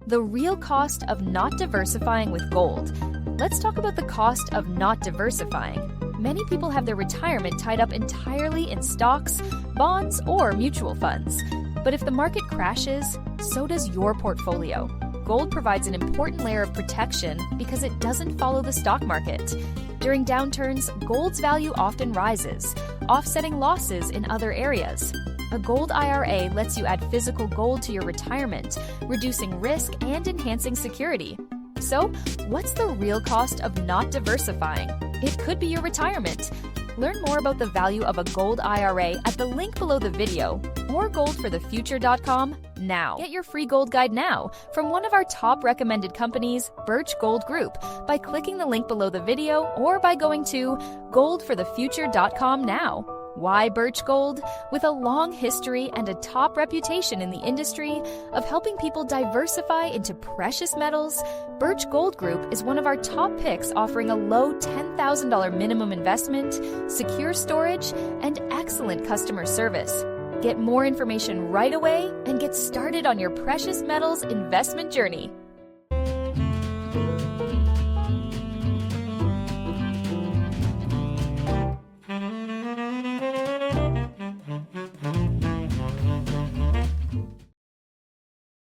The real cost of not diversifying with gold. Let's talk about the cost of not diversifying. Many people have their retirement tied up entirely in stocks, bonds, or mutual funds. But if the market crashes, so does your portfolio. Gold provides an important layer of protection because it doesn't follow the stock market. During downturns, gold's value often rises, offsetting losses in other areas. A gold IRA lets you add physical gold to your retirement, reducing risk and enhancing security. So, what's the real cost of not diversifying? It could be your retirement. Learn more about the value of a gold IRA at the link below the video or goldforthefuture.com now. Get your free gold guide now from one of our top recommended companies, Birch Gold Group, by clicking the link below the video or by going to goldforthefuture.com now. Why Birch Gold? With a long history and a top reputation in the industry of helping people diversify into precious metals, Birch Gold Group is one of our top picks, offering a low $10,000 minimum investment, secure storage, and excellent customer service. Get more information right away and get started on your precious metals investment journey.